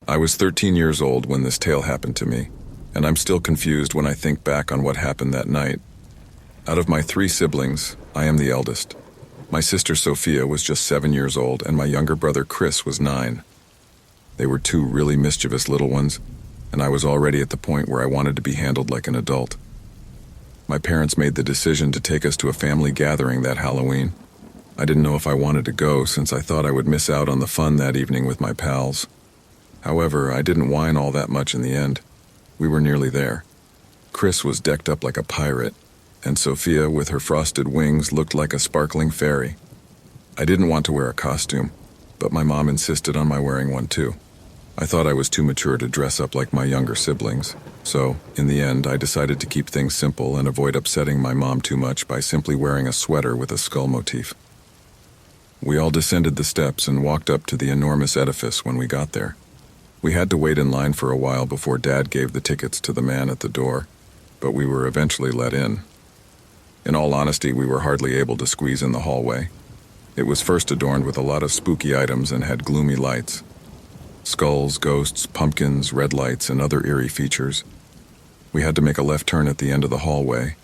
I was 13 years old when this tale happened to me, and I'm still confused when I think back on what happened that night. Out of my 3 siblings, I am the eldest. My sister Sophia was just 7 years old, and my younger brother Chris was 9. They were 2 really mischievous little ones, and I was already at the point where I wanted to be handled like an adult. My parents made the decision to take us to a family gathering that Halloween. I didn't know if I wanted to go since I thought I would miss out on the fun that evening with my pals. However, I didn't whine all that much in the end. We were nearly there. Chris was decked up like a pirate, and Sophia, with her frosted wings, looked like a sparkling fairy. I didn't want to wear a costume, but my mom insisted on my wearing one too. I thought I was too mature to dress up like my younger siblings, so, in the end, I decided to keep things simple and avoid upsetting my mom too much by simply wearing a sweater with a skull motif. We all descended the steps and walked up to the enormous edifice when we got there. We had to wait in line for a while before Dad gave the tickets to the man at the door, but we were eventually let in. In all honesty, we were hardly able to squeeze in the hallway. It was first adorned with a lot of spooky items and had gloomy lights. Skulls, ghosts, pumpkins, red lights, and other eerie features. We had to make a left turn at the end of the hallway,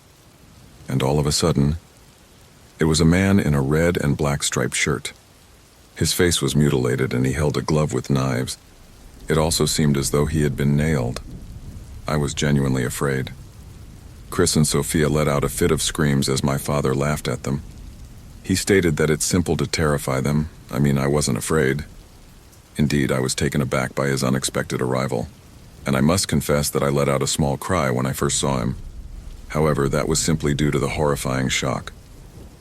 and all of a sudden, it was a man in a red and black striped shirt. His face was mutilated and he held a glove with knives. It also seemed as though he had been nailed. I was genuinely afraid. Chris and Sophia let out a fit of screams as my father laughed at them. He stated that it's simple to terrify them. I wasn't afraid. Indeed, I was taken aback by his unexpected arrival, and I must confess that I let out a small cry when I first saw him. However, that was simply due to the horrifying shock.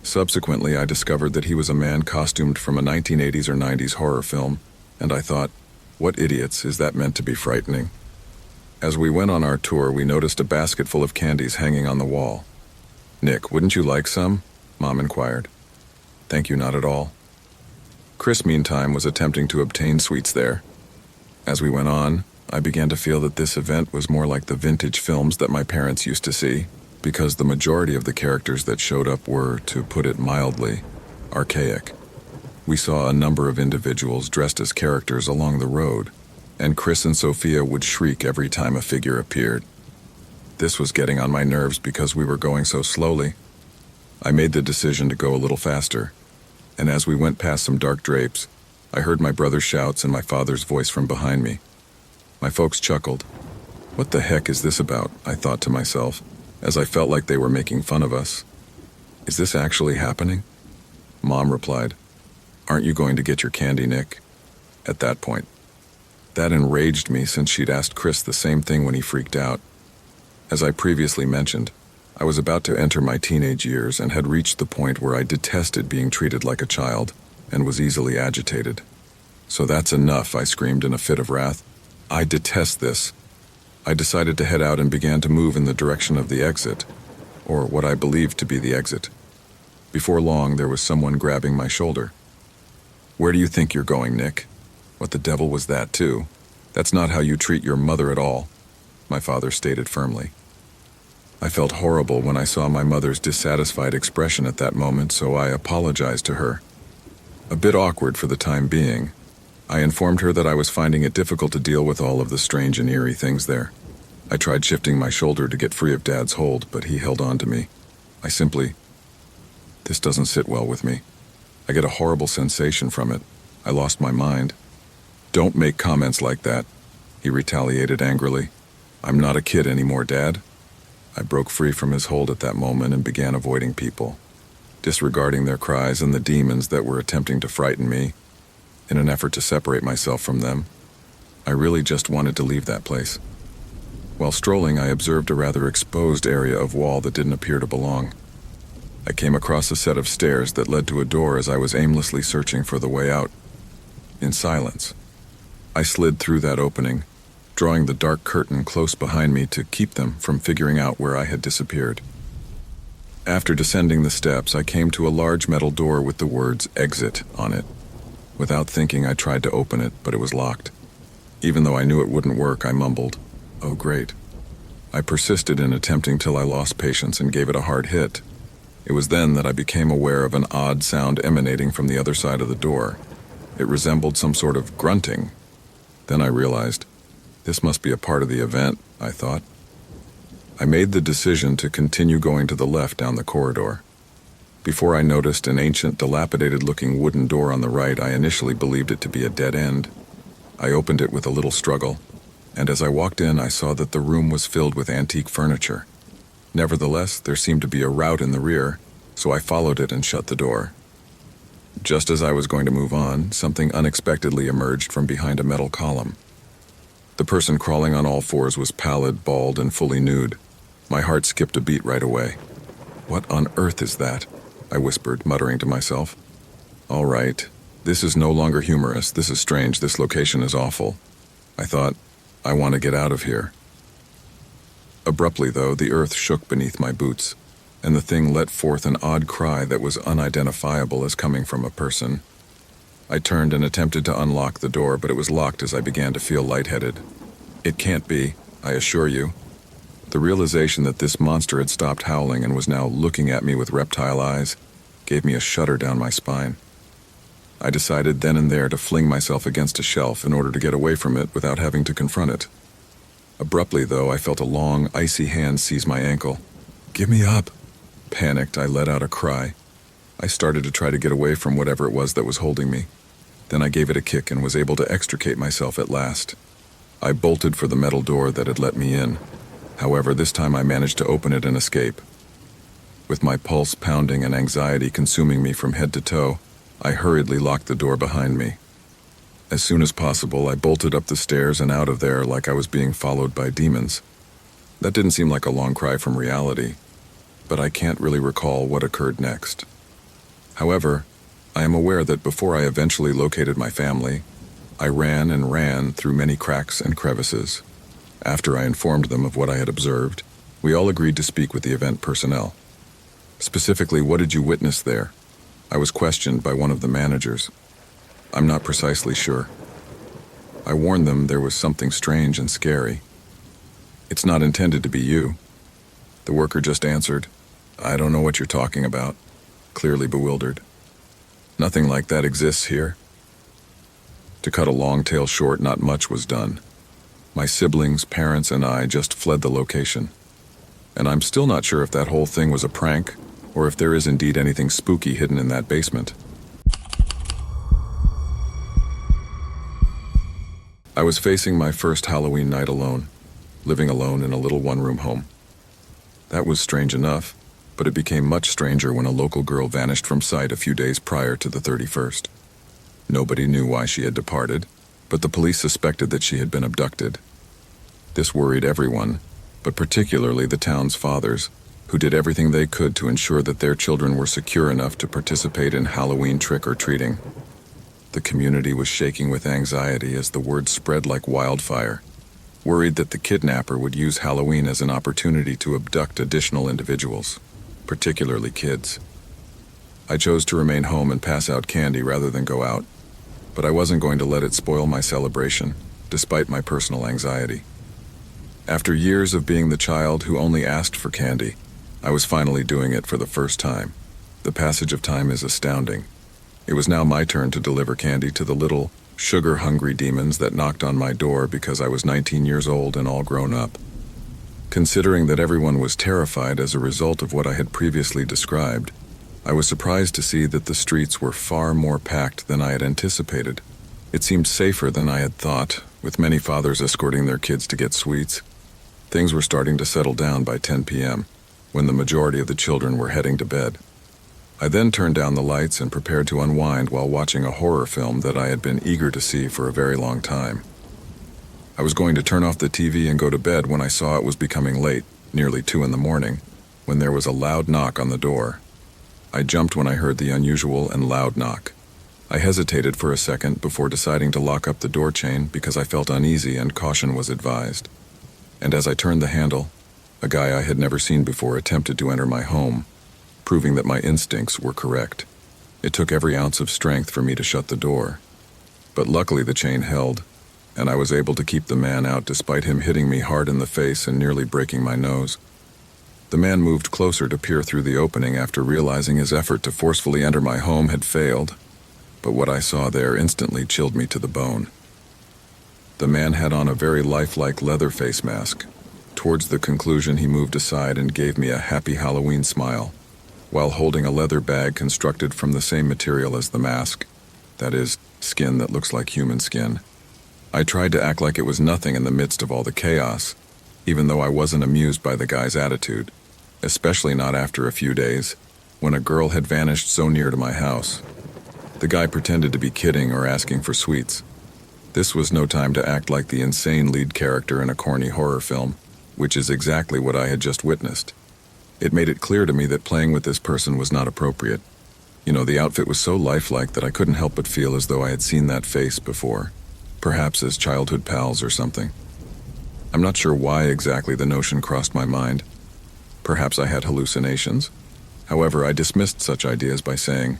Subsequently, I discovered that he was a man costumed from a 1980s or 90s horror film, and I thought, what idiots, is that meant to be frightening? As we went on our tour, we noticed a basket full of candies hanging on the wall. "Nick, wouldn't you like some?" Mom inquired. "Thank you, not at all." Chris, meantime, was attempting to obtain sweets there. As we went on, I began to feel that this event was more like the vintage films that my parents used to see, because the majority of the characters that showed up were, to put it mildly, archaic. We saw a number of individuals dressed as characters along the road, and Chris and Sophia would shriek every time a figure appeared. This was getting on my nerves because we were going so slowly. I made the decision to go a little faster, and as we went past some dark drapes, I heard my brother's shouts and my father's voice from behind me. My folks chuckled. What the heck is this about? I thought to myself, as I felt like they were making fun of us. Is this actually happening? Mom replied, "Aren't you going to get your candy, Nick?" At that point. That enraged me since she'd asked Chris the same thing when he freaked out. As I previously mentioned, I was about to enter my teenage years and had reached the point where I detested being treated like a child and was easily agitated. "So that's enough," I screamed in a fit of wrath. "I detest this." I decided to head out and began to move in the direction of the exit, or what I believed to be the exit. Before long, there was someone grabbing my shoulder. "Where do you think you're going, Nick?" "What the devil was that, too? That's not how you treat your mother at all," my father stated firmly. I felt horrible when I saw my mother's dissatisfied expression at that moment, so I apologized to her. A bit awkward for the time being, I informed her that I was finding it difficult to deal with all of the strange and eerie things there. I tried shifting my shoulder to get free of Dad's hold, but he held on to me. This doesn't sit well with me. I get a horrible sensation from it. I lost my mind. "Don't make comments like that," he retaliated angrily. "I'm not a kid anymore, Dad." I broke free from his hold at that moment and began avoiding people, disregarding their cries and the demons that were attempting to frighten me. In an effort to separate myself from them, I really just wanted to leave that place. While strolling, I observed a rather exposed area of wall that didn't appear to belong. I came across a set of stairs that led to a door as I was aimlessly searching for the way out. In silence, I slid through that opening, drawing the dark curtain close behind me to keep them from figuring out where I had disappeared. After descending the steps, I came to a large metal door with the words "Exit" on it. Without thinking, I tried to open it, but it was locked. Even though I knew it wouldn't work, I mumbled, "Oh, great." I persisted in attempting till I lost patience and gave it a hard hit. It was then that I became aware of an odd sound emanating from the other side of the door. It resembled some sort of grunting. Then I realized, this must be a part of the event, I thought. I made the decision to continue going to the left down the corridor. Before I noticed an ancient, dilapidated-looking wooden door on the right, I initially believed it to be a dead end. I opened it with a little struggle, and as I walked in, I saw that the room was filled with antique furniture. Nevertheless, there seemed to be a route in the rear, so I followed it and shut the door. Just as I was going to move on, something unexpectedly emerged from behind a metal column. The person crawling on all fours was pallid, bald, and fully nude. My heart skipped a beat right away. "What on earth is that?" I whispered, muttering to myself. "All right, this is no longer humorous. This is strange. This location is awful." I thought, I want to get out of here. Abruptly, though, the earth shook beneath my boots, and the thing let forth an odd cry that was unidentifiable as coming from a person. I turned and attempted to unlock the door, but it was locked as I began to feel lightheaded. It can't be, I assure you. The realization that this monster had stopped howling and was now looking at me with reptile eyes gave me a shudder down my spine. I decided then and there to fling myself against a shelf in order to get away from it without having to confront it. Abruptly, though, I felt a long, icy hand seize my ankle. "Give me up!" Panicked, I let out a cry. I started to try to get away from whatever it was that was holding me. Then I gave it a kick and was able to extricate myself at last. I bolted for the metal door that had let me in. However, this time I managed to open it and escape. With my pulse pounding and anxiety consuming me from head to toe, I hurriedly locked the door behind me. As soon as possible, I bolted up the stairs and out of there like I was being followed by demons. That didn't seem like a long cry from reality, but I can't really recall what occurred next. However, I am aware that before I eventually located my family, I ran and ran through many cracks and crevices. After I informed them of what I had observed, we all agreed to speak with the event personnel. Specifically, what did you witness there? I was questioned by one of the managers. I'm not precisely sure. I warned them there was something strange and scary. It's not intended to be you. The worker just answered, "I don't know what you're talking about," clearly bewildered. "Nothing like that exists here." To cut a long tale short, not much was done. My siblings, parents, and I just fled the location. And I'm still not sure if that whole thing was a prank, or if there is indeed anything spooky hidden in that basement. I was facing my first Halloween night alone, living alone in a little one-room home. That was strange enough, but it became much stranger when a local girl vanished from sight a few days prior to the 31st. Nobody knew why she had departed, but the police suspected that she had been abducted. This worried everyone, but particularly the town's fathers, who did everything they could to ensure that their children were secure enough to participate in Halloween trick-or-treating. The community was shaking with anxiety as the word spread like wildfire, worried that the kidnapper would use Halloween as an opportunity to abduct additional individuals, particularly kids. I chose to remain home and pass out candy rather than go out, but I wasn't going to let it spoil my celebration, despite my personal anxiety. After years of being the child who only asked for candy, I was finally doing it for the first time. The passage of time is astounding. It was now my turn to deliver candy to the little, sugar-hungry demons that knocked on my door because I was 19 years old and all grown up. Considering that everyone was terrified as a result of what I had previously described, I was surprised to see that the streets were far more packed than I had anticipated. It seemed safer than I had thought, with many fathers escorting their kids to get sweets. Things were starting to settle down by 10 p.m., when the majority of the children were heading to bed. I then turned down the lights and prepared to unwind while watching a horror film that I had been eager to see for a very long time. I was going to turn off the TV and go to bed when I saw it was becoming late, nearly 2 in the morning, when there was a loud knock on the door. I jumped when I heard the unusual and loud knock. I hesitated for a second before deciding to lock up the door chain because I felt uneasy and caution was advised. And as I turned the handle, a guy I had never seen before attempted to enter my home, proving that my instincts were correct. It took every ounce of strength for me to shut the door. But luckily the chain held, and I was able to keep the man out despite him hitting me hard in the face and nearly breaking my nose. The man moved closer to peer through the opening after realizing his effort to forcefully enter my home had failed, but what I saw there instantly chilled me to the bone. The man had on a very lifelike leather face mask. Towards the conclusion, he moved aside and gave me a happy Halloween smile, while holding a leather bag constructed from the same material as the mask. That is, skin that looks like human skin. I tried to act like it was nothing in the midst of all the chaos, even though I wasn't amused by the guy's attitude, especially not after a few days, when a girl had vanished so near to my house. The guy pretended to be kidding or asking for sweets. This was no time to act like the insane lead character in a corny horror film, which is exactly what I had just witnessed. It made it clear to me that playing with this person was not appropriate. The outfit was so lifelike that I couldn't help but feel as though I had seen that face before, perhaps as childhood pals or something. I'm not sure why exactly the notion crossed my mind. Perhaps I had hallucinations. However, I dismissed such ideas by saying,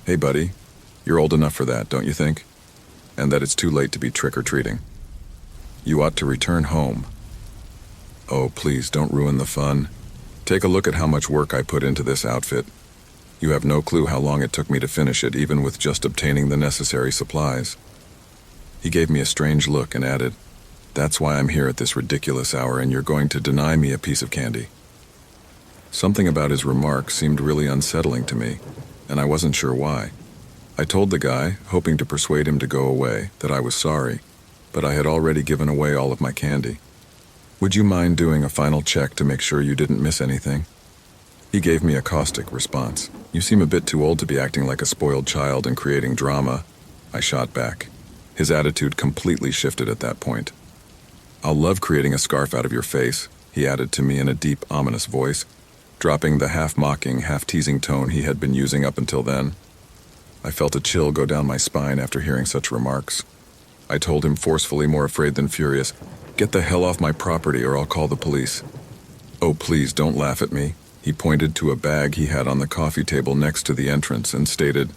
"Hey buddy, you're old enough for that, don't you think? And that it's too late to be trick-or-treating. You ought to return home." "Oh, please don't ruin the fun. Take a look at how much work I put into this outfit. You have no clue how long it took me to finish it, even with just obtaining the necessary supplies." He gave me a strange look and added, "That's why I'm here at this ridiculous hour, and you're going to deny me a piece of candy." Something about his remark seemed really unsettling to me, and I wasn't sure why. I told the guy, hoping to persuade him to go away, that I was sorry, but I had already given away all of my candy. "Would you mind doing a final check to make sure you didn't miss anything?" He gave me a caustic response. "You seem a bit too old to be acting like a spoiled child and creating drama," I shot back. His attitude completely shifted at that point. "I'll love creating a scarf out of your face," he added to me in a deep, ominous voice, dropping the half-mocking, half-teasing tone he had been using up until then. I felt a chill go down my spine after hearing such remarks. I told him forcefully, more afraid than furious, "Get the hell off my property or I'll call the police." "Oh, please don't laugh at me." He pointed to a bag he had on the coffee table next to the entrance and stated,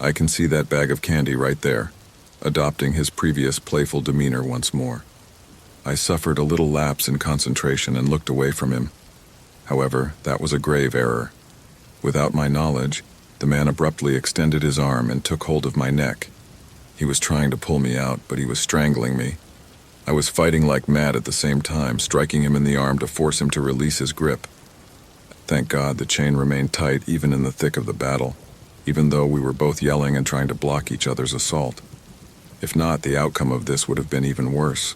"I can see that bag of candy right there," adopting his previous playful demeanor once more. I suffered a little lapse in concentration and looked away from him. However, that was a grave error. Without my knowledge, the man abruptly extended his arm and took hold of my neck. He was trying to pull me out, but he was strangling me. I was fighting like mad at the same time, striking him in the arm to force him to release his grip. Thank God the chain remained tight even in the thick of the battle, even though we were both yelling and trying to block each other's assault. If not, the outcome of this would have been even worse.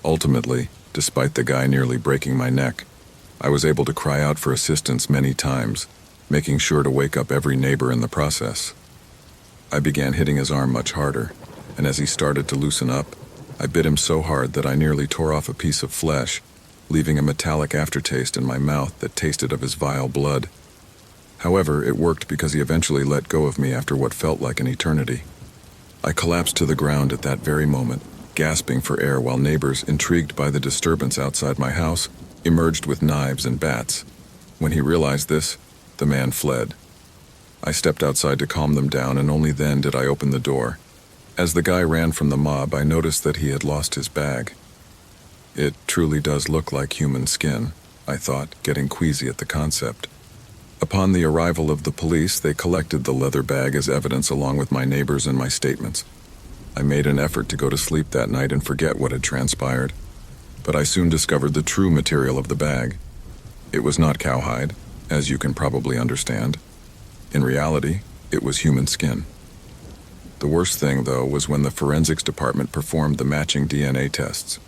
Ultimately, despite the guy nearly breaking my neck, I was able to cry out for assistance many times, making sure to wake up every neighbor in the process. I began hitting his arm much harder, and as he started to loosen up, I bit him so hard that I nearly tore off a piece of flesh, leaving a metallic aftertaste in my mouth that tasted of his vile blood. However, it worked because he eventually let go of me after what felt like an eternity. I collapsed to the ground at that very moment, gasping for air while neighbors, intrigued by the disturbance outside my house, emerged with knives and bats. When he realized this, the man fled. I stepped outside to calm them down, and only then did I open the door. As the guy ran from the mob, I noticed that he had lost his bag. It truly does look like human skin, I thought, getting queasy at the concept. Upon the arrival of the police, they collected the leather bag as evidence along with my neighbors and my statements. I made an effort to go to sleep that night and forget what had transpired, but I soon discovered the true material of the bag. It was not cowhide, as you can probably understand. In reality, it was human skin. The worst thing, though, was when the forensics department performed the matching DNA tests.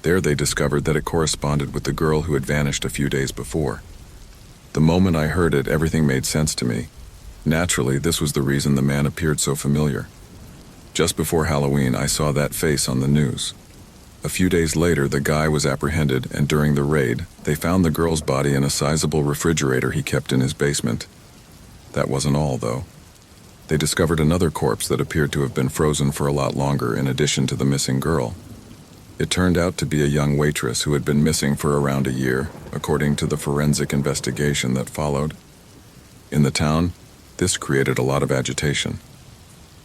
There they discovered that it corresponded with the girl who had vanished a few days before. The moment I heard it, everything made sense to me. Naturally, this was the reason the man appeared so familiar. Just before Halloween, I saw that face on the news. A few days later, the guy was apprehended, and during the raid, they found the girl's body in a sizable refrigerator he kept in his basement. That wasn't all, though. They discovered another corpse that appeared to have been frozen for a lot longer in addition to the missing girl. It turned out to be a young waitress who had been missing for around a year, according to the forensic investigation that followed. In the town, this created a lot of agitation.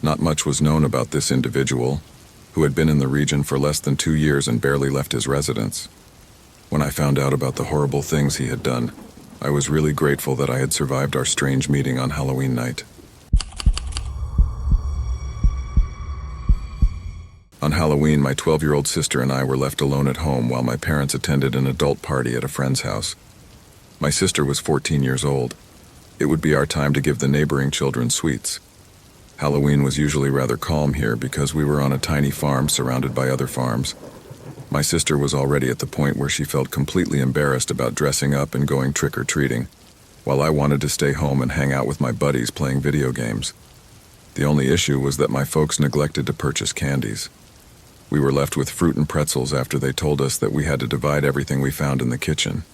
Not much was known about this individual, who had been in the region for less than 2 years and barely left his residence. When I found out about the horrible things he had done, I was really grateful that I had survived our strange meeting on Halloween night. On Halloween, my 12-year-old sister and I were left alone at home while my parents attended an adult party at a friend's house. My sister was 14 years old. It would be our time to give the neighboring children sweets. Halloween was usually rather calm here because we were on a tiny farm surrounded by other farms. My sister was already at the point where she felt completely embarrassed about dressing up and going trick-or-treating, while I wanted to stay home and hang out with my buddies playing video games. The only issue was that my folks neglected to purchase candies. We were left with fruit and pretzels after they told us that we had to divide everything we found in the kitchen.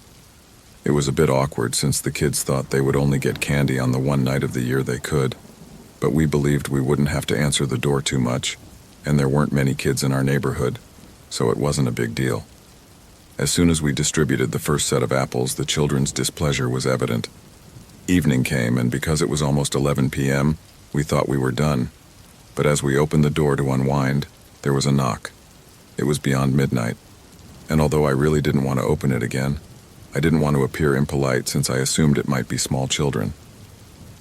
It was a bit awkward since the kids thought they would only get candy on the one night of the year they could, but we believed we wouldn't have to answer the door too much, and there weren't many kids in our neighborhood, so it wasn't a big deal. As soon as we distributed the first set of apples, the children's displeasure was evident. Evening came, and because it was almost 11 p.m., we thought we were done. But as we opened the door to unwind, there was a knock. It was beyond midnight, and although I really didn't want to open it again, I didn't want to appear impolite since I assumed it might be small children.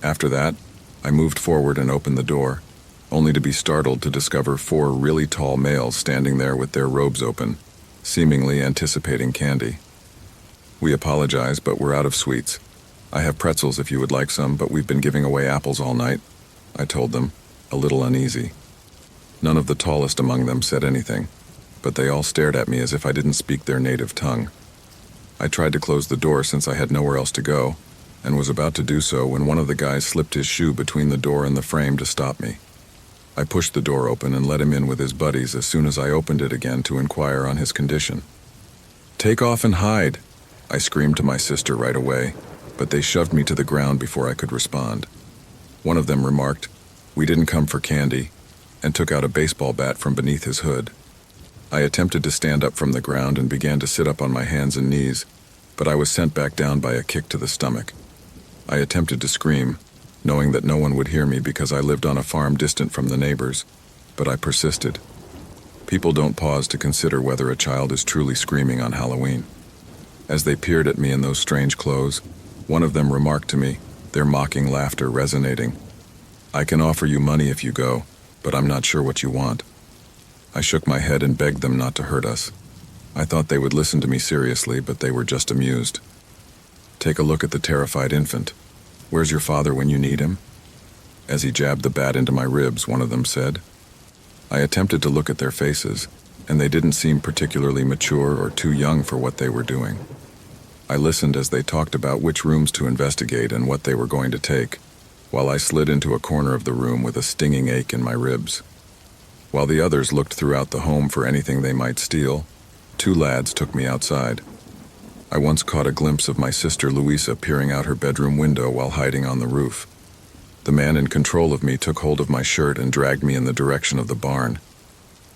After that, I moved forward and opened the door, only to be startled to discover 4 really tall males standing there with their robes open, seemingly anticipating candy. We apologize, but we're out of sweets. I have pretzels if you would like some, but we've been giving away apples all night, I told them, a little uneasy. None of the tallest among them said anything, but they all stared at me as if I didn't speak their native tongue. I tried to close the door since I had nowhere else to go, and was about to do so when one of the guys slipped his shoe between the door and the frame to stop me. I pushed the door open and let him in with his buddies as soon as I opened it again to inquire on his condition. "Take off and hide," I screamed to my sister right away, but they shoved me to the ground before I could respond. One of them remarked, "We didn't come for candy," and took out a baseball bat from beneath his hood. I attempted to stand up from the ground and began to sit up on my hands and knees, but I was sent back down by a kick to the stomach. I attempted to scream, knowing that no one would hear me because I lived on a farm distant from the neighbors, but I persisted. People don't pause to consider whether a child is truly screaming on Halloween. As they peered at me in those strange clothes, one of them remarked to me, their mocking laughter resonating, "I can offer you money if you go, but I'm not sure what you want." I shook my head and begged them not to hurt us. I thought they would listen to me seriously, but they were just amused. "Take a look at the terrified infant. Where's your father when you need him?" As he jabbed the bat into my ribs, one of them said. I attempted to look at their faces, and they didn't seem particularly mature or too young for what they were doing. I listened as they talked about which rooms to investigate and what they were going to take, while I slid into a corner of the room with a stinging ache in my ribs. While the others looked throughout the home for anything they might steal, 2 lads took me outside. I once caught a glimpse of my sister Louisa peering out her bedroom window while hiding on the roof. The man in control of me took hold of my shirt and dragged me in the direction of the barn.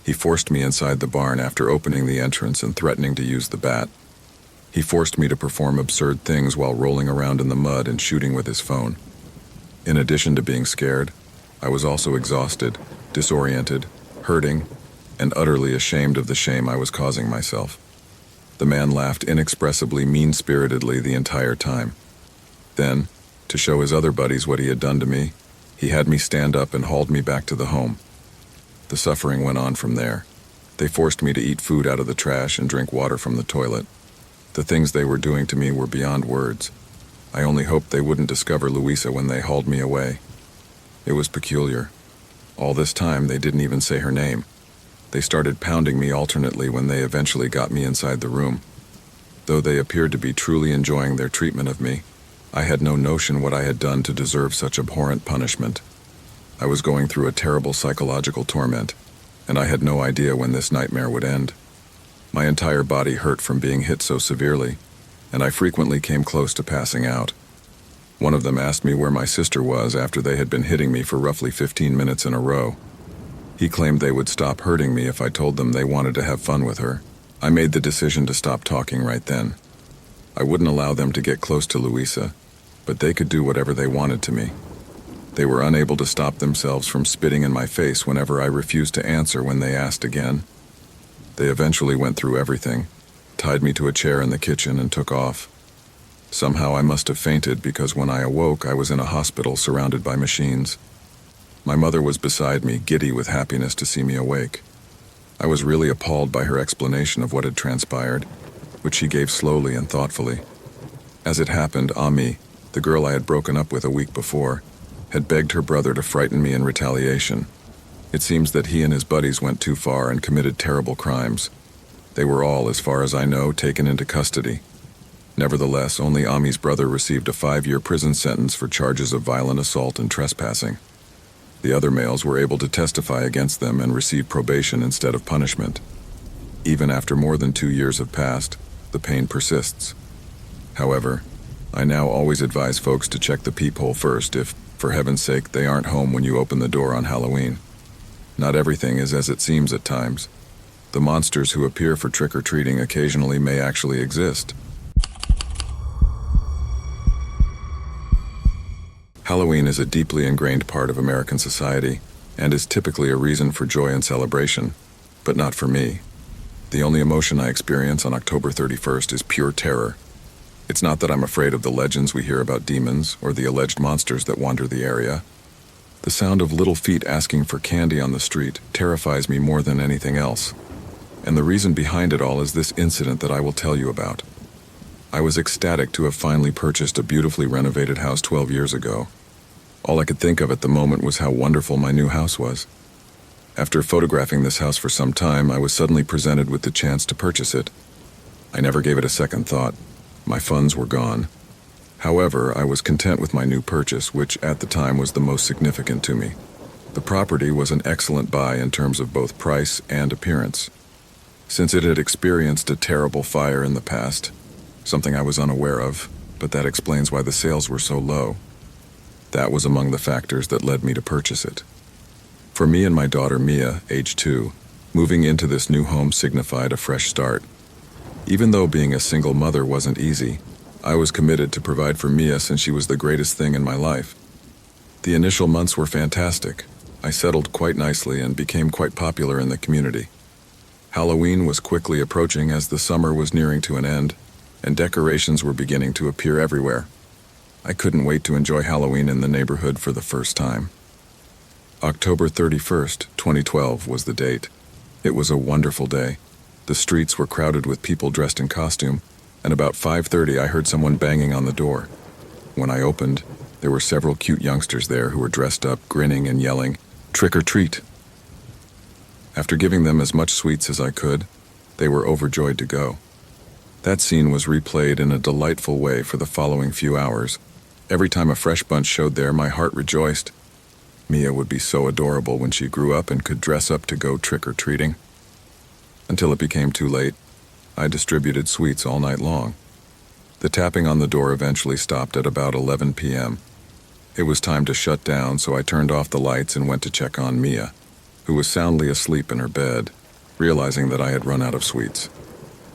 He forced me inside the barn after opening the entrance and threatening to use the bat. He forced me to perform absurd things while rolling around in the mud and shooting with his phone. In addition to being scared, I was also exhausted, disoriented, hurting, and utterly ashamed of the shame I was causing myself. The man laughed inexpressibly mean-spiritedly the entire time. Then, to show his other buddies what he had done to me, he had me stand up and hauled me back to the home. The suffering went on from there. They forced me to eat food out of the trash and drink water from the toilet. The things they were doing to me were beyond words. I only hoped they wouldn't discover Louisa when they hauled me away. It was peculiar. All this time, they didn't even say her name. They started pounding me alternately when they eventually got me inside the room. Though they appeared to be truly enjoying their treatment of me, I had no notion what I had done to deserve such abhorrent punishment. I was going through a terrible psychological torment, and I had no idea when this nightmare would end. My entire body hurt from being hit so severely, and I frequently came close to passing out. One of them asked me where my sister was after they had been hitting me for roughly 15 minutes in a row. He claimed they would stop hurting me if I told them they wanted to have fun with her. I made the decision to stop talking right then. I wouldn't allow them to get close to Louisa, but they could do whatever they wanted to me. They were unable to stop themselves from spitting in my face whenever I refused to answer when they asked again. They eventually went through everything, tied me to a chair in the kitchen, and took off. Somehow I must have fainted because when I awoke, I was in a hospital surrounded by machines. My mother was beside me, giddy with happiness to see me awake. I was really appalled by her explanation of what had transpired, which she gave slowly and thoughtfully. As it happened, Ami, the girl I had broken up with a week before, had begged her brother to frighten me in retaliation. It seems that he and his buddies went too far and committed terrible crimes. They were all, as far as I know, taken into custody. Nevertheless, only Ami's brother received a 5-year prison sentence for charges of violent assault and trespassing. The other males were able to testify against them and receive probation instead of punishment. Even after more than 2 years have passed, the pain persists. However, I now always advise folks to check the peephole first if, for heaven's sake, they aren't home when you open the door on Halloween. Not everything is as it seems at times. The monsters who appear for trick-or-treating occasionally may actually exist. Halloween is a deeply ingrained part of American society and is typically a reason for joy and celebration, but not for me. The only emotion I experience on October 31st is pure terror. It's not that I'm afraid of the legends we hear about demons or the alleged monsters that wander the area. The sound of little feet asking for candy on the street terrifies me more than anything else. And the reason behind it all is this incident that I will tell you about. I was ecstatic to have finally purchased a beautifully renovated house 12 years ago. All I could think of at the moment was how wonderful my new house was. After photographing this house for some time, I was suddenly presented with the chance to purchase it. I never gave it a second thought. My funds were gone. However, I was content with my new purchase, which at the time was the most significant to me. The property was an excellent buy in terms of both price and appearance. Since it had experienced a terrible fire in the past, something I was unaware of, but that explains why the sales were so low. That was among the factors that led me to purchase it. For me and my daughter Mia, age 2, moving into this new home signified a fresh start. Even though being a single mother wasn't easy, I was committed to provide for Mia since she was the greatest thing in my life. The initial months were fantastic. I settled quite nicely and became quite popular in the community. Halloween was quickly approaching as the summer was nearing to an end, and decorations were beginning to appear everywhere. I couldn't wait to enjoy Halloween in the neighborhood for the first time. October 31st, 2012 was the date. It was a wonderful day. The streets were crowded with people dressed in costume, and about 5:30 I heard someone banging on the door. When I opened, there were several cute youngsters there who were dressed up, grinning and yelling, "Trick or treat!" After giving them as much sweets as I could, they were overjoyed to go. That scene was replayed in a delightful way for the following few hours. Every time a fresh bunch showed there, my heart rejoiced. Mia would be so adorable when she grew up and could dress up to go trick-or-treating. Until it became too late, I distributed sweets all night long. The tapping on the door eventually stopped at about 11 p.m. It was time to shut down, so I turned off the lights and went to check on Mia, who was soundly asleep in her bed, realizing that I had run out of sweets.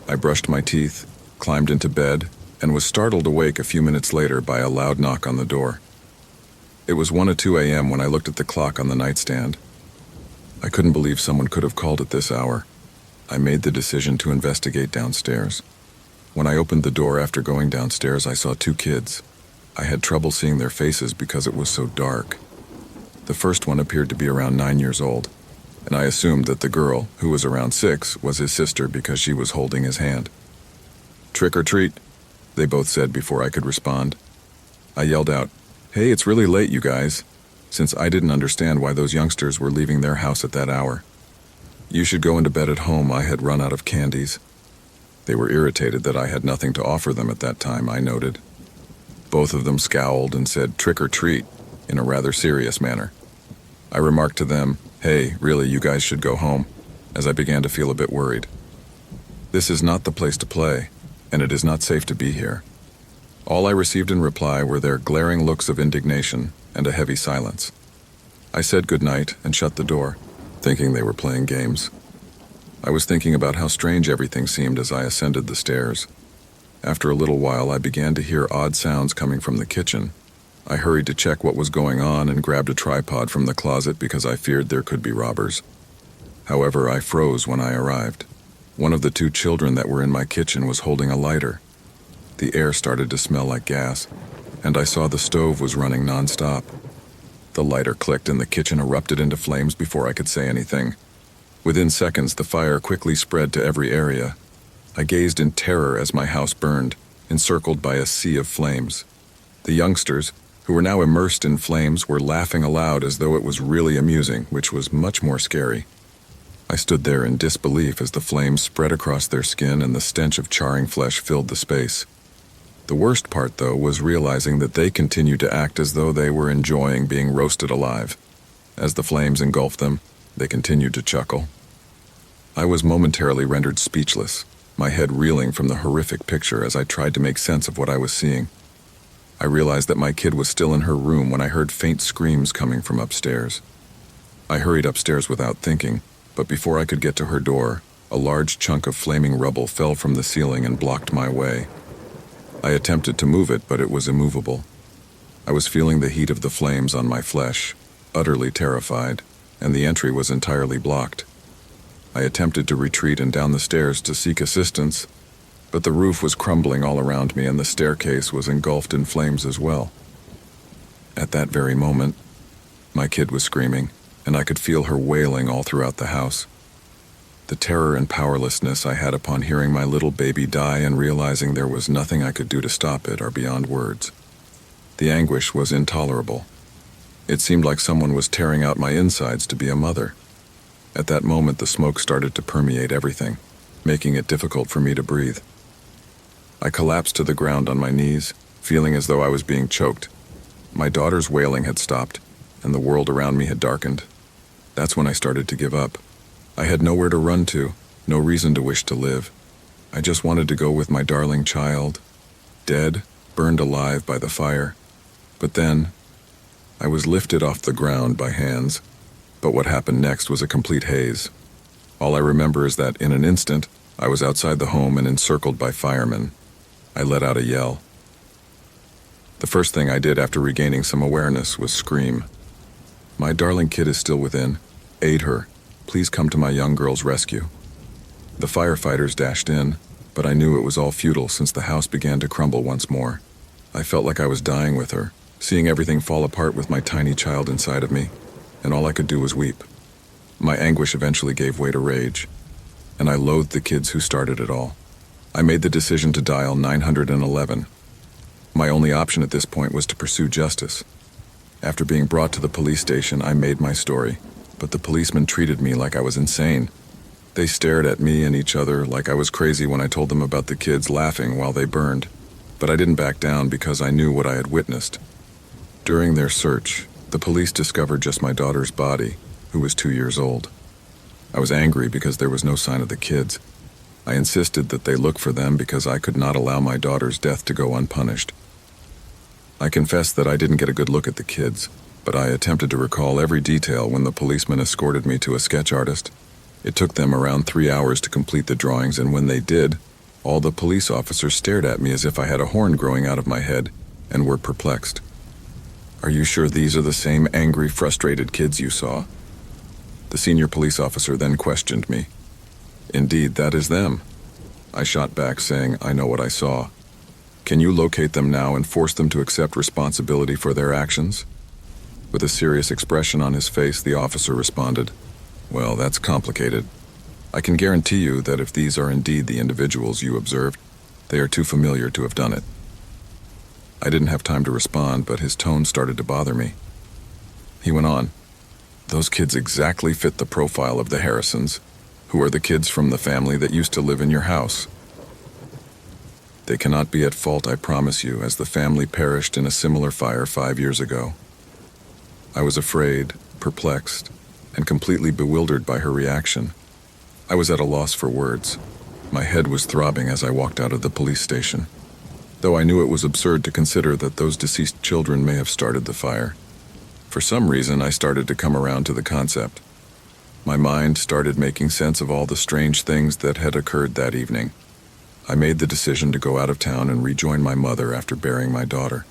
I brushed my teeth, climbed into bed, and was startled awake a few minutes later by a loud knock on the door. It was 1:02 a.m. when I looked at the clock on the nightstand. I couldn't believe someone could have called at this hour. I made the decision to investigate downstairs. When I opened the door after going downstairs, I saw 2 kids. I had trouble seeing their faces because it was so dark. The first one appeared to be around 9 years old, and I assumed that the girl, who was around 6, was his sister because she was holding his hand. "Trick or treat," they both said before I could respond. I yelled out, "Hey, it's really late, you guys," since I didn't understand why those youngsters were leaving their house at that hour. "You should go into bed at home. I had run out of candies." They were irritated that I had nothing to offer them at that time, I noted. Both of them scowled and said "trick or treat" in a rather serious manner. I remarked to them, "Hey, really, you guys should go home," as I began to feel a bit worried. This is not the place to play, and it is not safe to be here. All I received in reply were their glaring looks of indignation and a heavy silence. I said goodnight and shut the door, thinking they were playing games. I was thinking about how strange everything seemed as I ascended the stairs. After a little while, I began to hear odd sounds coming from the kitchen. I hurried to check what was going on and grabbed a tripod from the closet because I feared there could be robbers. However, I froze when I arrived. One of the 2 children that were in my kitchen was holding a lighter. The air started to smell like gas, and I saw the stove was running nonstop. The lighter clicked and the kitchen erupted into flames before I could say anything. Within seconds, the fire quickly spread to every area. I gazed in terror as my house burned, encircled by a sea of flames. The youngsters, who were now immersed in flames, were laughing aloud as though it was really amusing, which was much more scary. I stood there in disbelief as the flames spread across their skin and the stench of charring flesh filled the space. The worst part, though, was realizing that they continued to act as though they were enjoying being roasted alive. As the flames engulfed them, they continued to chuckle. I was momentarily rendered speechless, my head reeling from the horrific picture as I tried to make sense of what I was seeing. I realized that my kid was still in her room when I heard faint screams coming from upstairs. I hurried upstairs without thinking, but before I could get to her door, a large chunk of flaming rubble fell from the ceiling and blocked my way. I attempted to move it, but it was immovable. I was feeling the heat of the flames on my flesh, utterly terrified, and the entry was entirely blocked. I attempted to retreat and down the stairs to seek assistance, but the roof was crumbling all around me and the staircase was engulfed in flames as well. At that very moment, my kid was screaming, and I could feel her wailing all throughout the house. The terror and powerlessness I had upon hearing my little baby die and realizing there was nothing I could do to stop it are beyond words. The anguish was intolerable. It seemed like someone was tearing out my insides to be a mother. At that moment, the smoke started to permeate everything, making it difficult for me to breathe. I collapsed to the ground on my knees, feeling as though I was being choked. My daughter's wailing had stopped, and the world around me had darkened. That's when I started to give up. I had nowhere to run to, no reason to wish to live. I just wanted to go with my darling child, dead, burned alive by the fire. But then, I was lifted off the ground by hands, but what happened next was a complete haze. All I remember is that in an instant, I was outside the home and encircled by firemen. I let out a yell. The first thing I did after regaining some awareness was scream. "My darling kid is still within. Aid her. Please come to my young girl's rescue." The firefighters dashed in, but I knew it was all futile since the house began to crumble once more. I felt like I was dying with her, seeing everything fall apart with my tiny child inside of me, and all I could do was weep. My anguish eventually gave way to rage, and I loathed the kids who started it all. I made the decision to dial 911. My only option at this point was to pursue justice. After being brought to the police station, I made my story, but the policemen treated me like I was insane. They stared at me and each other like I was crazy when I told them about the kids laughing while they burned, but I didn't back down because I knew what I had witnessed. During their search, the police discovered just my daughter's body, who was 2 years old. I was angry because there was no sign of the kids. I insisted that they look for them because I could not allow my daughter's death to go unpunished. I confess that I didn't get a good look at the kids, but I attempted to recall every detail when the policemen escorted me to a sketch artist. It took them around 3 hours to complete the drawings, and when they did, all the police officers stared at me as if I had a horn growing out of my head and were perplexed. "Are you sure these are the same angry, frustrated kids you saw?" The senior police officer then questioned me. "Indeed, that is them." I shot back, saying, "I know what I saw. Can you locate them now and force them to accept responsibility for their actions?" With a serious expression on his face, the officer responded, "Well, that's complicated. I can guarantee you that if these are indeed the individuals you observed, they are too familiar to have done it." I didn't have time to respond, but his tone started to bother me. He went on, "Those kids exactly fit the profile of the Harrisons, who are the kids from the family that used to live in your house. They cannot be at fault, I promise you, as the family perished in a similar fire 5 years ago." I was afraid, perplexed, and completely bewildered by her reaction. I was at a loss for words. My head was throbbing as I walked out of the police station, though I knew it was absurd to consider that those deceased children may have started the fire. For some reason, I started to come around to the concept. My mind started making sense of all the strange things that had occurred that evening. I made the decision to go out of town and rejoin my mother after burying my daughter.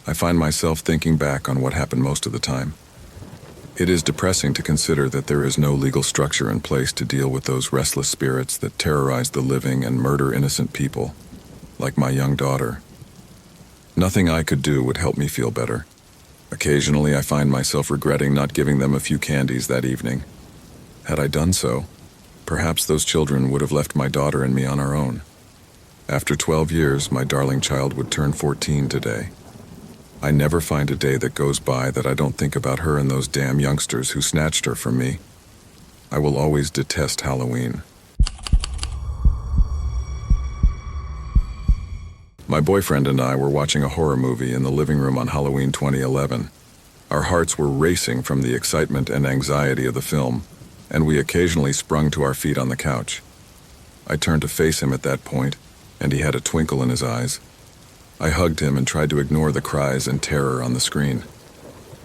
I find myself thinking back on what happened most of the time. It is depressing to consider that there is no legal structure in place to deal with those restless spirits that terrorize the living and murder innocent people, like my young daughter. Nothing I could do would help me feel better. Occasionally, I find myself regretting not giving them a few candies that evening. Had I done so, perhaps those children would have left my daughter and me on our own. After 12 years, my darling child would turn 14 today. I never find a day that goes by that I don't think about her and those damn youngsters who snatched her from me. I will always detest Halloween. My boyfriend and I were watching a horror movie in the living room on Halloween 2011. Our hearts were racing from the excitement and anxiety of the film, and we occasionally sprung to our feet on the couch. I turned to face him at that point, and he had a twinkle in his eyes. I hugged him and tried to ignore the cries and terror on the screen.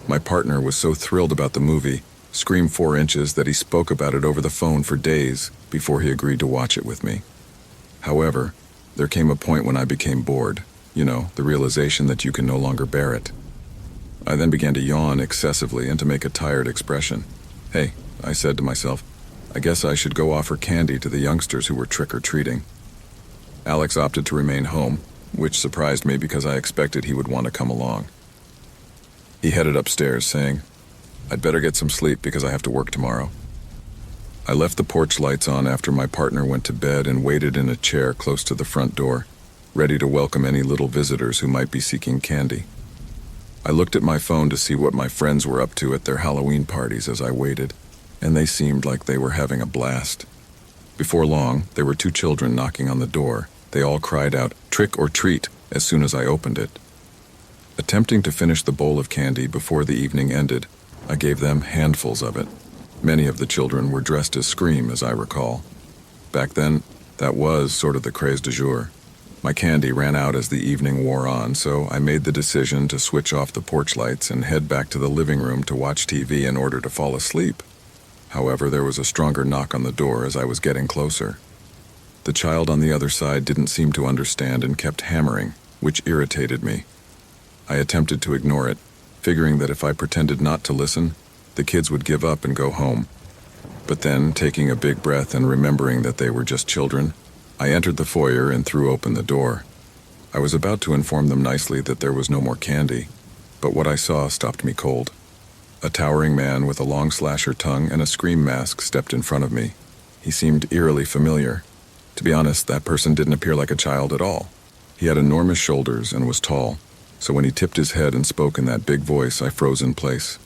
My partner was so thrilled about the movie, Scream 4 Inches, that he spoke about it over the phone for days before he agreed to watch it with me. However, there came a point when I became bored, the realization that you can no longer bear it. I then began to yawn excessively and to make a tired expression. Hey, I said to myself, I guess I should go offer candy to the youngsters who were trick-or-treating. Alex opted to remain home, which surprised me because I expected he would want to come along. He headed upstairs, saying, I'd better get some sleep because I have to work tomorrow. I left the porch lights on after my partner went to bed and waited in a chair close to the front door, ready to welcome any little visitors who might be seeking candy. I looked at my phone to see what my friends were up to at their Halloween parties as I waited, and they seemed like they were having a blast. Before long, there were 2 children knocking on the door. They all cried out, "Trick or treat," as soon as I opened it. Attempting to finish the bowl of candy before the evening ended, I gave them handfuls of it. Many of the children were dressed as Scream, as I recall. Back then, that was sort of the craze du jour. My candy ran out as the evening wore on, so I made the decision to switch off the porch lights and head back to the living room to watch TV in order to fall asleep. However, there was a stronger knock on the door as I was getting closer. The child on the other side didn't seem to understand and kept hammering, which irritated me. I attempted to ignore it, figuring that if I pretended not to listen, the kids would give up and go home. But then, taking a big breath and remembering that they were just children, I entered the foyer and threw open the door. I was about to inform them nicely that there was no more candy, but what I saw stopped me cold. A towering man with a long slasher tongue and a Scream mask stepped in front of me. He seemed eerily familiar. To be honest, that person didn't appear like a child at all. He had enormous shoulders and was tall, so when he tipped his head and spoke in that big voice, I froze in place.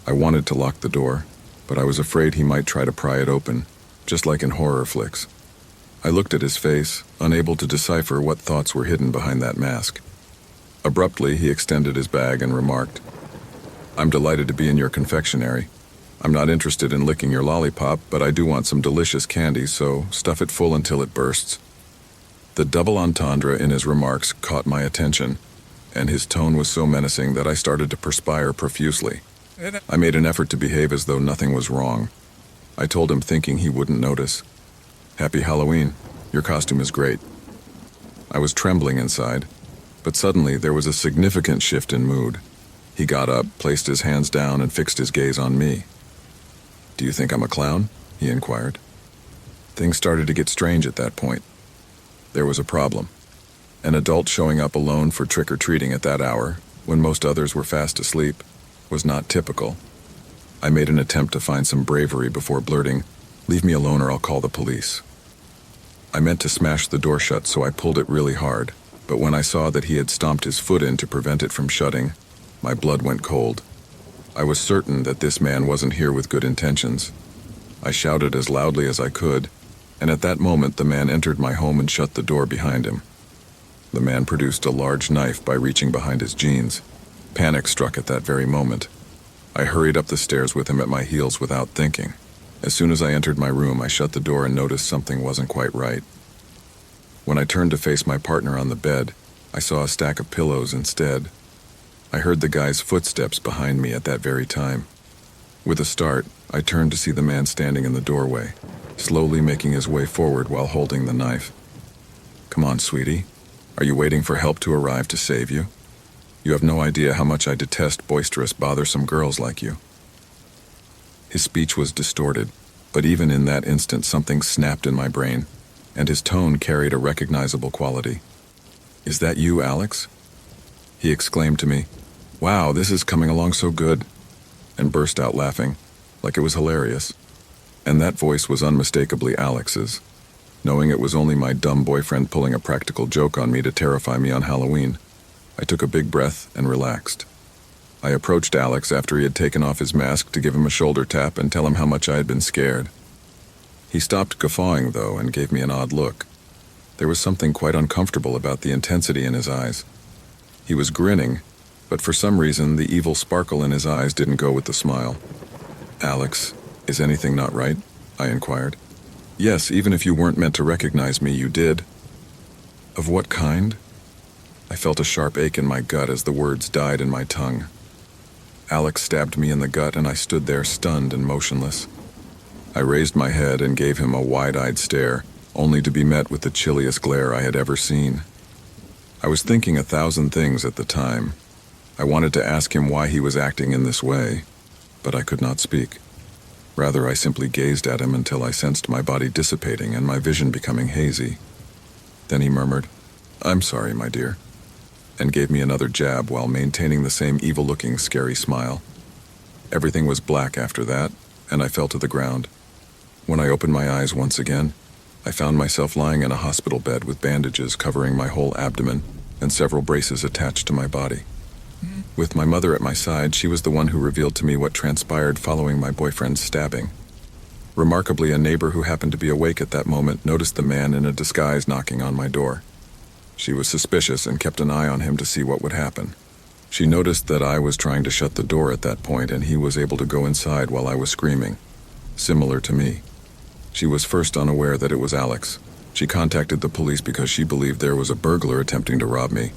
I wanted to lock the door, but I was afraid he might try to pry it open, just like in horror flicks. I looked at his face, unable to decipher what thoughts were hidden behind that mask. Abruptly, he extended his bag and remarked, "I'm delighted to be in your confectionery. I'm not interested in licking your lollipop, but I do want some delicious candy, so stuff it full until it bursts." The double entendre in his remarks caught my attention, and his tone was so menacing that I started to perspire profusely. I made an effort to behave as though nothing was wrong. I told him, thinking he wouldn't notice, "Happy Halloween. Your costume is great." I was trembling inside, but suddenly there was a significant shift in mood. He got up, placed his hands down, and fixed his gaze on me. "Do you think I'm a clown?" he inquired. Things started to get strange at that point. There was a problem. An adult showing up alone for trick-or-treating at that hour, when most others were fast asleep, was not typical. I made an attempt to find some bravery before blurting, "Leave me alone or I'll call the police." I meant to smash the door shut, so I pulled it really hard, but when I saw that he had stomped his foot in to prevent it from shutting, my blood went cold. I was certain that this man wasn't here with good intentions. I shouted as loudly as I could, and at that moment the man entered my home and shut the door behind him. The man produced a large knife by reaching behind his jeans. Panic struck at that very moment. I hurried up the stairs with him at my heels without thinking. As soon as I entered my room, I shut the door and noticed something wasn't quite right. When I turned to face my partner on the bed, I saw a stack of pillows instead. I heard the guy's footsteps behind me at that very time. With a start, I turned to see the man standing in the doorway, slowly making his way forward while holding the knife. "Come on, sweetie. Are you waiting for help to arrive to save you? You have no idea how much I detest boisterous, bothersome girls like you." His speech was distorted, but even in that instant something snapped in my brain, and his tone carried a recognizable quality. "Is that you, Alex?" He exclaimed to me, "Wow, this is coming along so good," and burst out laughing, like it was hilarious. And that voice was unmistakably Alex's. Knowing it was only my dumb boyfriend pulling a practical joke on me to terrify me on Halloween, I took a big breath and relaxed. I approached Alex after he had taken off his mask to give him a shoulder tap and tell him how much I had been scared. He stopped guffawing, though, and gave me an odd look. There was something quite uncomfortable about the intensity in his eyes. He was grinning, but for some reason the evil sparkle in his eyes didn't go with the smile. "Alex, is anything not right?" I inquired. "Yes, even if you weren't meant to recognize me, you did." "Of what kind?" I felt a sharp ache in my gut as the words died in my tongue. Alex stabbed me in the gut, and I stood there stunned and motionless. I raised my head and gave him a wide-eyed stare, only to be met with the chilliest glare I had ever seen. I was thinking 1,000 things at the time. I wanted to ask him why he was acting in this way, but I could not speak. Rather, I simply gazed at him until I sensed my body dissipating and my vision becoming hazy. Then he murmured, "I'm sorry, my dear," and gave me another jab while maintaining the same evil-looking, scary smile. Everything was black after that, and I fell to the ground. When I opened my eyes once again, I found myself lying in a hospital bed with bandages covering my whole abdomen and several braces attached to my body. With my mother at my side, she was the one who revealed to me what transpired following my boyfriend's stabbing. Remarkably, a neighbor who happened to be awake at that moment noticed the man in a disguise knocking on my door. She was suspicious and kept an eye on him to see what would happen. She noticed that I was trying to shut the door at that point, and he was able to go inside while I was screaming, similar to me. She was first unaware that it was Alex. She contacted the police because she believed there was a burglar attempting to rob me.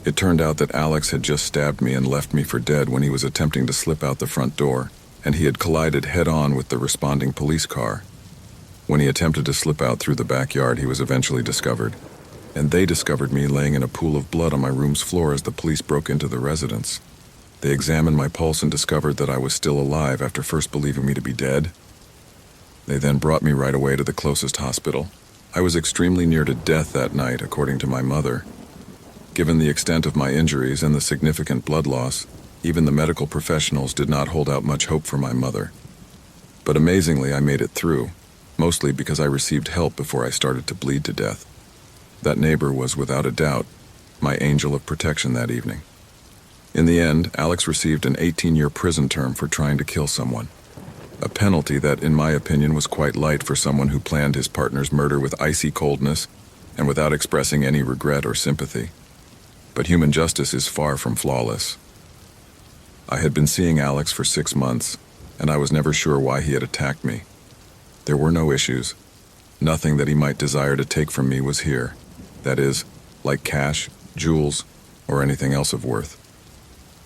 It turned out that Alex had just stabbed me and left me for dead when he was attempting to slip out the front door, and he had collided head-on with the responding police car. When he attempted to slip out through the backyard, he was eventually discovered, and they discovered me laying in a pool of blood on my room's floor as the police broke into the residence. They examined my pulse and discovered that I was still alive after first believing me to be dead. They then brought me right away to the closest hospital. I was extremely near to death that night, according to my mother. Given the extent of my injuries and the significant blood loss, even the medical professionals did not hold out much hope for my mother. But amazingly, I made it through, mostly because I received help before I started to bleed to death. That neighbor was, without a doubt, my angel of protection that evening. In the end, Alex received an 18-year prison term for trying to kill someone. A penalty that, in my opinion, was quite light for someone who planned his partner's murder with icy coldness and without expressing any regret or sympathy. But human justice is far from flawless. I had been seeing Alex for 6 months, and I was never sure why he had attacked me. There were no issues. Nothing that he might desire to take from me was here. That is, like cash, jewels, or anything else of worth.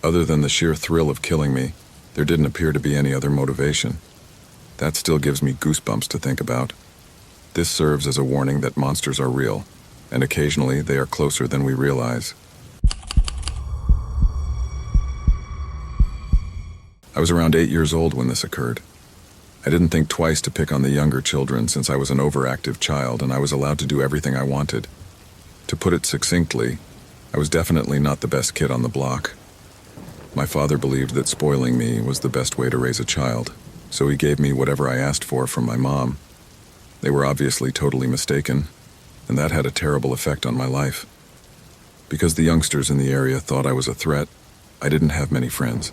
Other than the sheer thrill of killing me, there didn't appear to be any other motivation. That still gives me goosebumps to think about. This serves as a warning that monsters are real, and occasionally they are closer than we realize. I was around 8 years old when this occurred. I didn't think twice to pick on the younger children since I was an overactive child and I was allowed to do everything I wanted. To put it succinctly, I was definitely not the best kid on the block. My father believed that spoiling me was the best way to raise a child, so he gave me whatever I asked for from my mom. They were obviously totally mistaken, and that had a terrible effect on my life. Because the youngsters in the area thought I was a threat, I didn't have many friends.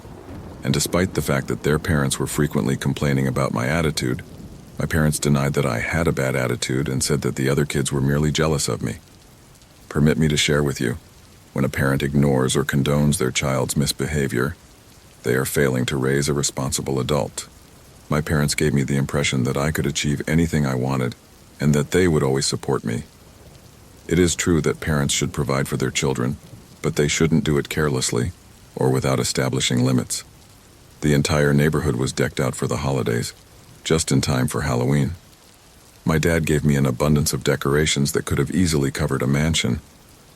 And despite the fact that their parents were frequently complaining about my attitude, my parents denied that I had a bad attitude and said that the other kids were merely jealous of me. Permit me to share with you, when a parent ignores or condones their child's misbehavior, they are failing to raise a responsible adult. My parents gave me the impression that I could achieve anything I wanted and that they would always support me. It is true that parents should provide for their children, but they shouldn't do it carelessly or without establishing limits. The entire neighborhood was decked out for the holidays, just in time for Halloween. My dad gave me an abundance of decorations that could have easily covered a mansion,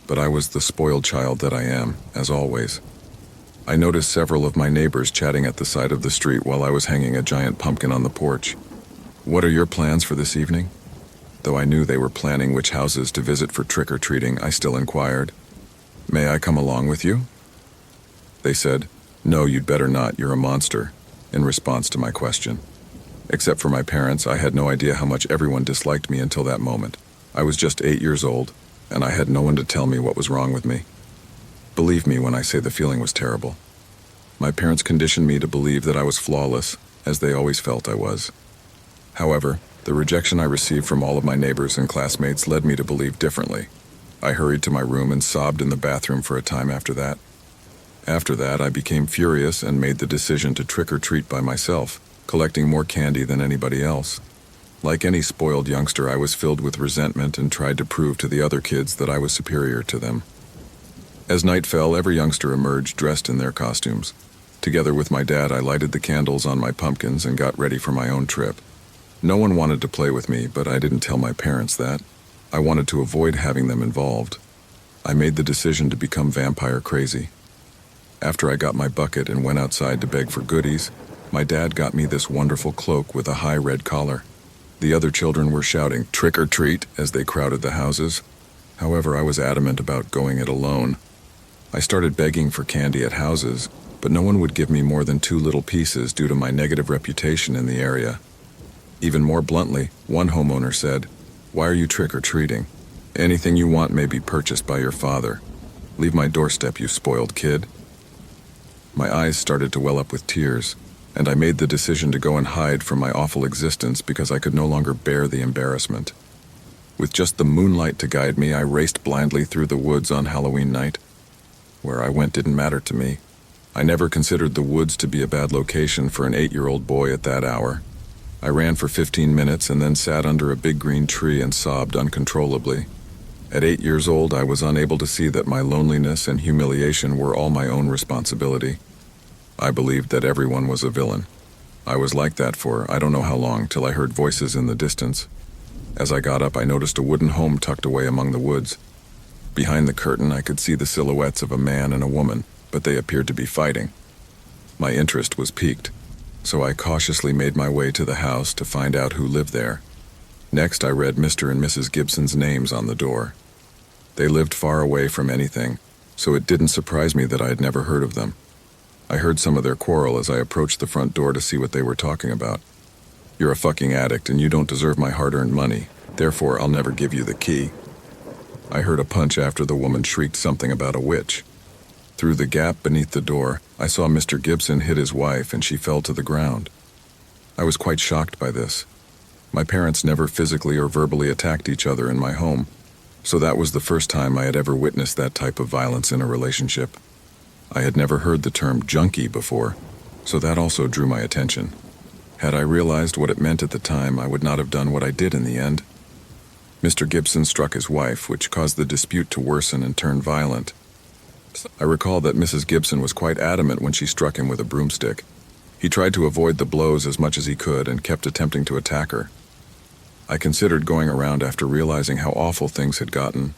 but I was the spoiled child that I am, as always. I noticed several of my neighbors chatting at the side of the street while I was hanging a giant pumpkin on the porch. "What are your plans for this evening?" Though I knew they were planning which houses to visit for trick-or-treating, I still inquired, "May I come along with you?" They said, "No, you'd better not, you're a monster," in response to my question. Except for my parents, I had no idea how much everyone disliked me until that moment. I was just 8 years old, and I had no one to tell me what was wrong with me. Believe me when I say the feeling was terrible. My parents conditioned me to believe that I was flawless, as they always felt I was. However, the rejection I received from all of my neighbors and classmates led me to believe differently. I hurried to my room and sobbed in the bathroom for a time after that. After that, I became furious and made the decision to trick or treat by myself, collecting more candy than anybody else. Like any spoiled youngster, I was filled with resentment and tried to prove to the other kids that I was superior to them. As night fell, every youngster emerged dressed in their costumes. Together with my dad, I lighted the candles on my pumpkins and got ready for my own trip. No one wanted to play with me, but I didn't tell my parents that. I wanted to avoid having them involved. I made the decision to become vampire crazy. After I got my bucket and went outside to beg for goodies, my dad got me this wonderful cloak with a high red collar. The other children were shouting, "Trick or treat," as they crowded the houses. However, I was adamant about going it alone. I started begging for candy at houses, but no one would give me more than 2 little pieces due to my negative reputation in the area. Even more bluntly, one homeowner said, "Why are you trick-or-treating? Anything you want may be purchased by your father. Leave my doorstep, you spoiled kid." My eyes started to well up with tears, and I made the decision to go and hide from my awful existence because I could no longer bear the embarrassment. With just the moonlight to guide me, I raced blindly through the woods on Halloween night. Where I went didn't matter to me. I never considered the woods to be a bad location for an 8-year-old boy at that hour. I ran for 15 minutes and then sat under a big green tree and sobbed uncontrollably. At 8 years old, I was unable to see that my loneliness and humiliation were all my own responsibility. I believed that everyone was a villain. I was like that for I don't know how long, till I heard voices in the distance. As I got up, I noticed a wooden home tucked away among the woods. Behind the curtain, I could see the silhouettes of a man and a woman, but they appeared to be fighting. My interest was piqued, so I cautiously made my way to the house to find out who lived there. Next, I read Mr. and Mrs. Gibson's names on the door. They lived far away from anything, so it didn't surprise me that I had never heard of them. I heard some of their quarrel as I approached the front door to see what they were talking about. "You're a fucking addict and you don't deserve my hard-earned money. Therefore, I'll never give you the key." I heard a punch after the woman shrieked something about a witch. Through the gap beneath the door, I saw Mr. Gibson hit his wife and she fell to the ground. I was quite shocked by this. My parents never physically or verbally attacked each other in my home, so that was the first time I had ever witnessed that type of violence in a relationship. I had never heard the term junkie before, so that also drew my attention. Had I realized what it meant at the time, I would not have done what I did in the end. Mr. Gibson struck his wife, which caused the dispute to worsen and turn violent. I recall that Mrs. Gibson was quite adamant when she struck him with a broomstick. He tried to avoid the blows as much as he could and kept attempting to attack her. I considered going around after realizing how awful things had gotten,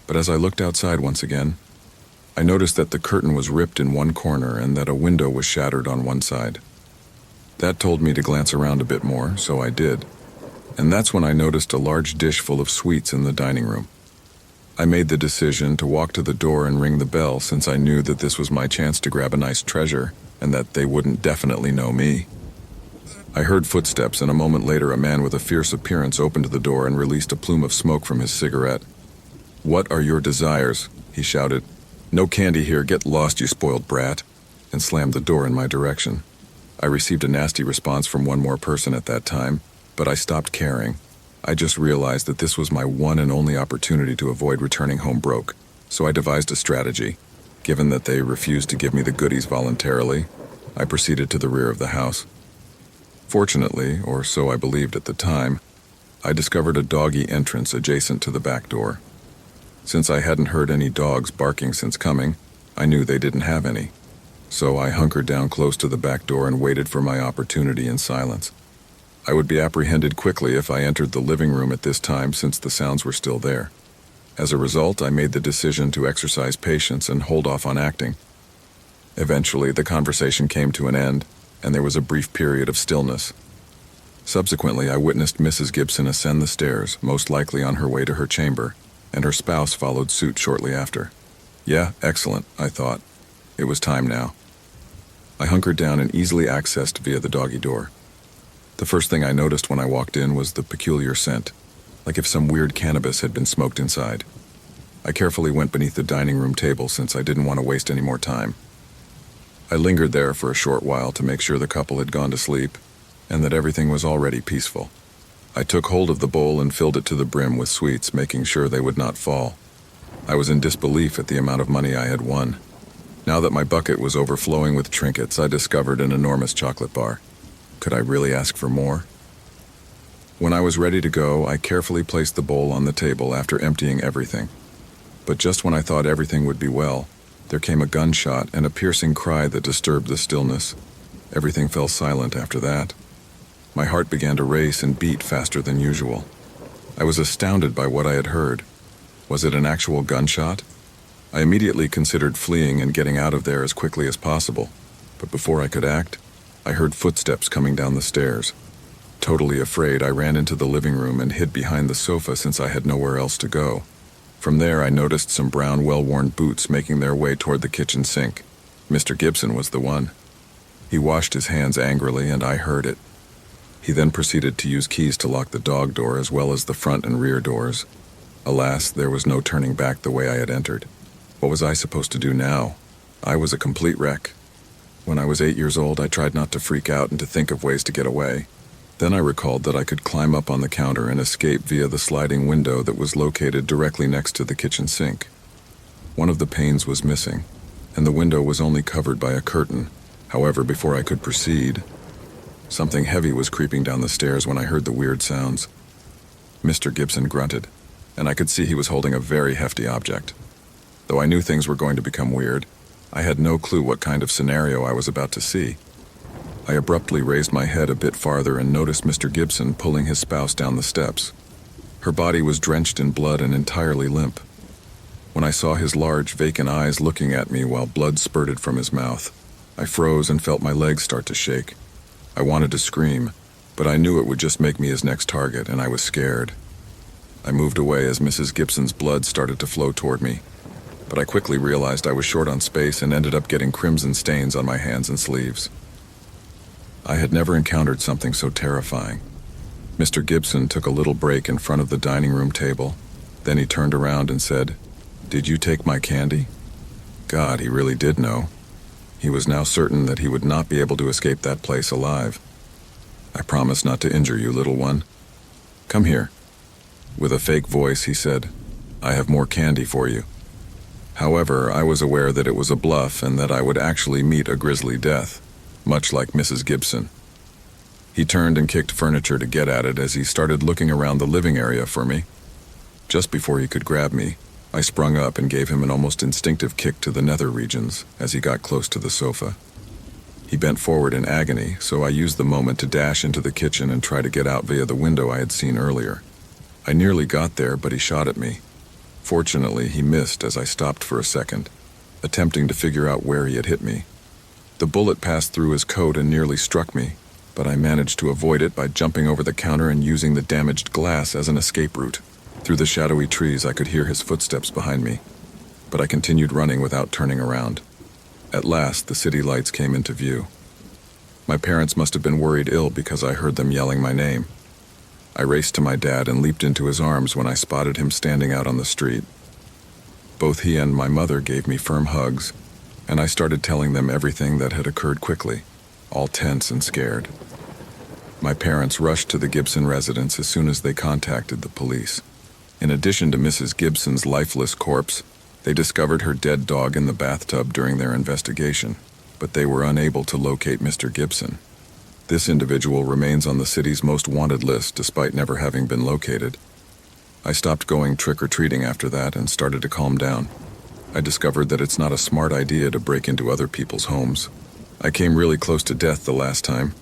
but as I looked outside once again, I noticed that the curtain was ripped in one corner and that a window was shattered on one side. That told me to glance around a bit more, so I did. And that's when I noticed a large dish full of sweets in the dining room. I made the decision to walk to the door and ring the bell since I knew that this was my chance to grab a nice treasure and that they wouldn't definitely know me. I heard footsteps and a moment later a man with a fierce appearance opened the door and released a plume of smoke from his cigarette. "What are your desires?" he shouted. "No candy here, get lost, you spoiled brat," and slammed the door in my direction. I received a nasty response from one more person at that time, but I stopped caring. I just realized that this was my one and only opportunity to avoid returning home broke, so I devised a strategy. Given that they refused to give me the goodies voluntarily, I proceeded to the rear of the house. Fortunately, or so I believed at the time, I discovered a doggy entrance adjacent to the back door. Since I hadn't heard any dogs barking since coming, I knew they didn't have any. So I hunkered down close to the back door and waited for my opportunity in silence. I would be apprehended quickly if I entered the living room at this time since the sounds were still there. As a result, I made the decision to exercise patience and hold off on acting. Eventually, the conversation came to an end, and there was a brief period of stillness. Subsequently, I witnessed Mrs. Gibson ascend the stairs, most likely on her way to her chamber, and her spouse followed suit shortly after. Yeah, excellent, I thought. It was time now. I hunkered down and easily accessed via the doggy door. The first thing I noticed when I walked in was the peculiar scent, like if some weird cannabis had been smoked inside. I carefully went beneath the dining room table since I didn't want to waste any more time. I lingered there for a short while to make sure the couple had gone to sleep and that everything was already peaceful. I took hold of the bowl and filled it to the brim with sweets, making sure they would not fall. I was in disbelief at the amount of money I had won. Now that my bucket was overflowing with trinkets, I discovered an enormous chocolate bar. Could I really ask for more? When I was ready to go, I carefully placed the bowl on the table after emptying everything. But just when I thought everything would be well, there came a gunshot and a piercing cry that disturbed the stillness. Everything fell silent after that. My heart began to race and beat faster than usual. I was astounded by what I had heard. Was it an actual gunshot? I immediately considered fleeing and getting out of there as quickly as possible. But before I could act, I heard footsteps coming down the stairs. Totally afraid, I ran into the living room and hid behind the sofa since I had nowhere else to go. From there, I noticed some brown, well-worn boots making their way toward the kitchen sink. Mr. Gibson was the one. He washed his hands angrily, and I heard it. He then proceeded to use keys to lock the dog door as well as the front and rear doors. Alas, there was no turning back the way I had entered. What was I supposed to do now? I was a complete wreck. When I was 8 years old, I tried not to freak out and to think of ways to get away. Then I recalled that I could climb up on the counter and escape via the sliding window that was located directly next to the kitchen sink. One of the panes was missing, and the window was only covered by a curtain. However, before I could proceed, something heavy was creeping down the stairs when I heard the weird sounds. Mr. Gibson grunted, and I could see he was holding a very hefty object. Though I knew things were going to become weird, I had no clue what kind of scenario I was about to see. I abruptly raised my head a bit farther and noticed Mr. Gibson pulling his spouse down the steps. Her body was drenched in blood and entirely limp. When I saw his large, vacant eyes looking at me while blood spurted from his mouth, I froze and felt my legs start to shake. I wanted to scream, but I knew it would just make me his next target, and I was scared. I moved away as Mrs. Gibson's blood started to flow toward me, but I quickly realized I was short on space and ended up getting crimson stains on my hands and sleeves. I had never encountered something so terrifying. Mr. Gibson took a little break in front of the dining room table. Then he turned around and said, "Did you take my candy?" God, he really did know. He was now certain that he would not be able to escape that place alive. "I promise not to injure you, little one. Come here." With a fake voice, he said, "I have more candy for you." However, I was aware that it was a bluff and that I would actually meet a grisly death, much like Mrs. Gibson. He turned and kicked furniture to get at it as he started looking around the living area for me. Just before he could grab me, I sprung up and gave him an almost instinctive kick to the nether regions as he got close to the sofa. He bent forward in agony, so I used the moment to dash into the kitchen and try to get out via the window I had seen earlier. I nearly got there, but he shot at me. Fortunately, he missed as I stopped for a second, attempting to figure out where he had hit me. The bullet passed through his coat and nearly struck me, but I managed to avoid it by jumping over the counter and using the damaged glass as an escape route. Through the shadowy trees, I could hear his footsteps behind me, but I continued running without turning around. At last, the city lights came into view. My parents must have been worried ill because I heard them yelling my name. I raced to my dad and leaped into his arms when I spotted him standing out on the street. Both he and my mother gave me firm hugs, and I started telling them everything that had occurred quickly, all tense and scared. My parents rushed to the Gibson residence as soon as they contacted the police. In addition to Mrs. Gibson's lifeless corpse, they discovered her dead dog in the bathtub during their investigation, but they were unable to locate Mr. Gibson. This individual remains on the city's most wanted list despite never having been located. I stopped going trick-or-treating after that and started to calm down. I discovered that it's not a smart idea to break into other people's homes. I came really close to death the last time,